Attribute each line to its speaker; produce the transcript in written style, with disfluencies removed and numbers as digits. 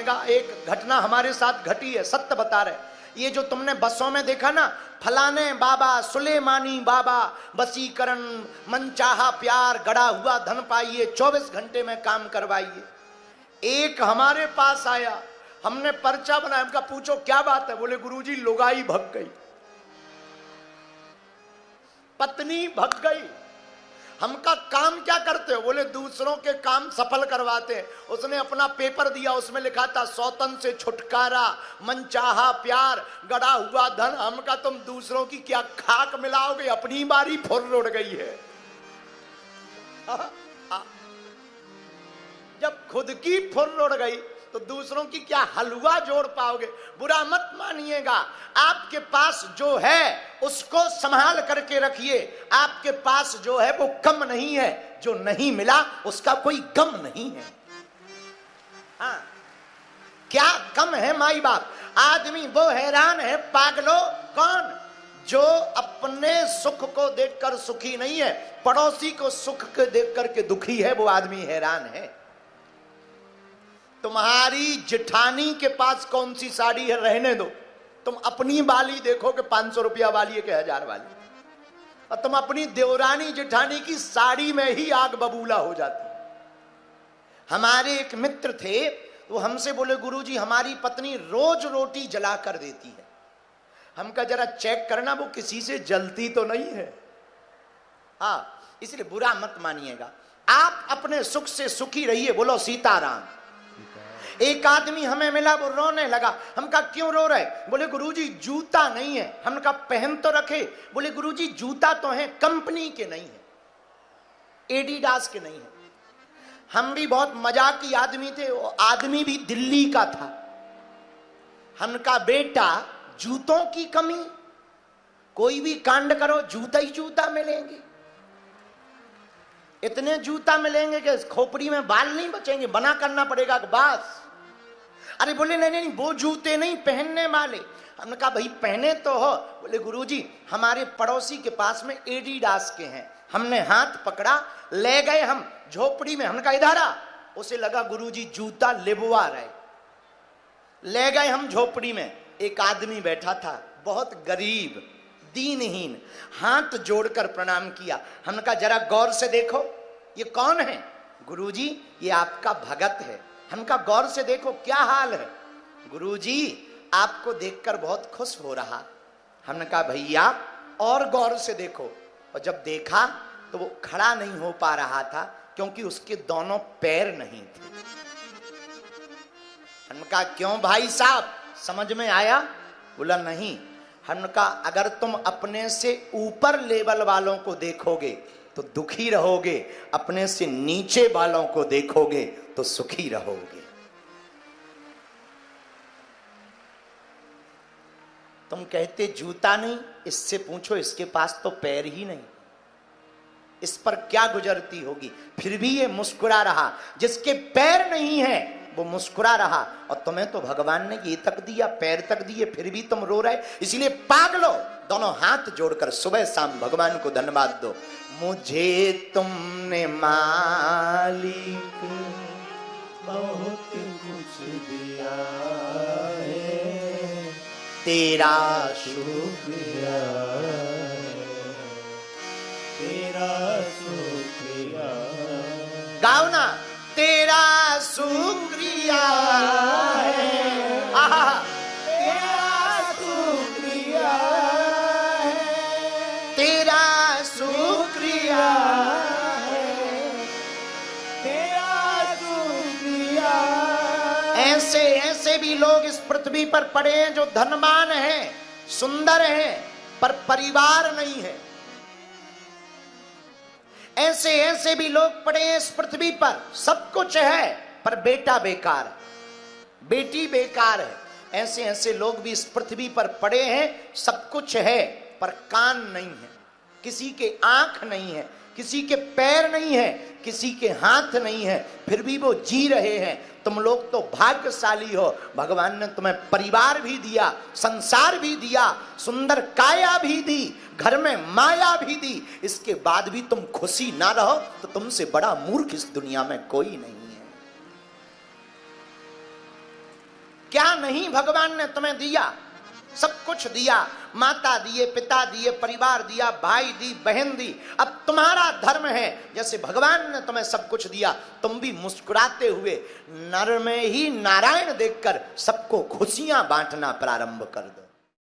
Speaker 1: मानिएगा, एक घटना हमारे साथ घटी है, सत्य बता रहे। ये जो तुमने बसों में देखा ना, फलाने बाबा, सुलेमानी बाबा, वसीकरण, मनचाहा प्यार, गड़ा हुआ धन पाइए, 24 घंटे में काम करवाइए। एक हमारे पास आया, हमने पर्चा बनाया, हमका पूछो क्या बात है? बोले गुरुजी लुगाई भग गई, पत्नी भग गई। हमका काम क्या करते हो? बोले दूसरों के काम सफल करवाते हैं। उसने अपना पेपर दिया, उसमें लिखा था सौतन से छुटकारा, मनचाहा प्यार, गड़ा हुआ धन। हमका तुम दूसरों की क्या खाक मिलाओगे? अपनी बारी फुर्र उड़ गई है। जब खुद की फुर्र उड़ गई तो दूसरों की क्या हलवा जोड़ पाओगे? बुरा मत मानिएगा, आपके पास जो है उसको संभाल करके रखिए। आपके पास जो है वो कम नहीं है, जो नहीं मिला उसका कोई गम नहीं है। हाँ, क्या कम है माई बाप? आदमी वो हैरान है, पागलो कौन? जो अपने सुख को देखकर सुखी नहीं है, पड़ोसी को सुख को देख करके दुखी है, वो आदमी हैरान है। तुम्हारी जिठानी के पास कौन सी साड़ी है रहने दो, तुम अपनी वाली देखो कि 500 रुपया वाली है कि 1000 वाली, और तुम अपनी देवरानी जिठानी की साड़ी में ही आग बबूला हो जाती। हमारे एक मित्र थे, वो हमसे बोले गुरुजी हमारी पत्नी रोज रोटी जला कर देती है। हमका जरा चेक करना वो किसी से जलती तो नहीं है। हाँ, इसलिए बुरा मत मानिएगा, आप अपने सुख से सुखी रहिए। बोलो सीताराम। एक आदमी हमें मिला, वो रोने लगा। हम कहा क्यों रो रहे? बोले गुरुजी जूता नहीं है। हम कहा पहन तो रखे। बोले गुरुजी जूता तो है, कंपनी के नहीं है, एडिडास के नहीं है। हम भी बहुत मजाकी आदमी थे, वो आदमी भी दिल्ली का था। हम कहा बेटा जूतों की कमी, कोई भी कांड करो जूता ही जूता मिलेंगे, इतने जूता मिलेंगे कि खोपड़ी में बाल नहीं बचेंगे, बना करना पड़ेगा बास। अरे बोले नहीं नहीं वो जूते नहीं, पहनने वाले। हमने कहा भाई पहने तो हो। बोले गुरुजी हमारे पड़ोसी के पास में एडिडास के हैं। हमने हाथ पकड़ा, ले गए हम झोपड़ी में। हमने कहा इधर आ। उसे लगा गुरुजी जूता लेबवा रहे। ले गए हम झोपड़ी में, एक आदमी बैठा था, बहुत गरीब दीनहीन, हाथ जोड़कर प्रणाम किया। हमने कहा जरा गौर से देखो ये कौन है? गुरुजी ये आपका भगत है। हमने कहा गौर से देखो क्या हाल है? गुरुजी आपको देखकर बहुत खुश हो रहा। हमने कहा भैया और गौर से देखो। और जब देखा तो वो खड़ा नहीं हो पा रहा था क्योंकि उसके दोनों पैर नहीं थे। हमने कहा क्यों भाई साहब, समझ में आया? बोला नहीं। हमने कहा अगर तुम अपने से ऊपर लेवल वालों को देखोगे तो दुखी रहोगे, अपने से नीचे वालों को देखोगे तो सुखी रहोगे। तुम कहते जूता नहीं, इससे पूछो इसके पास तो पैर ही नहीं, इस पर क्या गुजरती होगी? फिर भी ये मुस्कुरा रहा। जिसके पैर नहीं है वो मुस्कुरा रहा, और तुम्हें तो भगवान ने ये तक दिया, पैर तक दिए, फिर भी तुम रो रहे। इसलिए पागलो दोनों हाथ जोड़कर सुबह शाम भगवान को धन्यवाद दो। मुझे तुमने मालिक बहुत कुछ दिया है, तेरा शुक्रिया, तेरा शुक्रिया। गाओ ना, तेरा शुक्रिया है, आहा, तेरा शुक्रिया है, तेरा शुक्रिया है, तेरा शुक्रिया। ऐसे ऐसे भी लोग इस पृथ्वी पर पड़े हैं जो धनवान हैं, सुंदर हैं, पर परिवार नहीं है। ऐसे ऐसे भी लोग पड़े हैं इस पृथ्वी पर, सब कुछ है पर बेटा बेकार है, बेटी बेकार है। ऐसे ऐसे लोग भी इस पृथ्वी पर पड़े हैं, सब कुछ है पर कान नहीं है, किसी के आंख नहीं है, किसी के पैर नहीं है, किसी के हाथ नहीं है, फिर भी वो जी रहे हैं। तुम लोग तो भाग्यशाली हो, भगवान ने तुम्हें परिवार भी दिया, संसार भी दिया, सुंदर काया भी दी, घर में माया भी दी, इसके बाद भी तुम खुशी ना रहो तो तुमसे बड़ा मूर्ख इस दुनिया में कोई नहीं है। नहीं भगवान ने तुम्हें दिया, सब कुछ दिया, माता दिए, पिता दिए, परिवार दिया, भाई दी, बहन दी। अब तुम्हारा धर्म है, जैसे भगवान ने तुम्हें सब कुछ दिया, तुम भी मुस्कुराते हुए नर में ही नारायण देखकर सबको खुशियां बांटना प्रारंभ कर दो।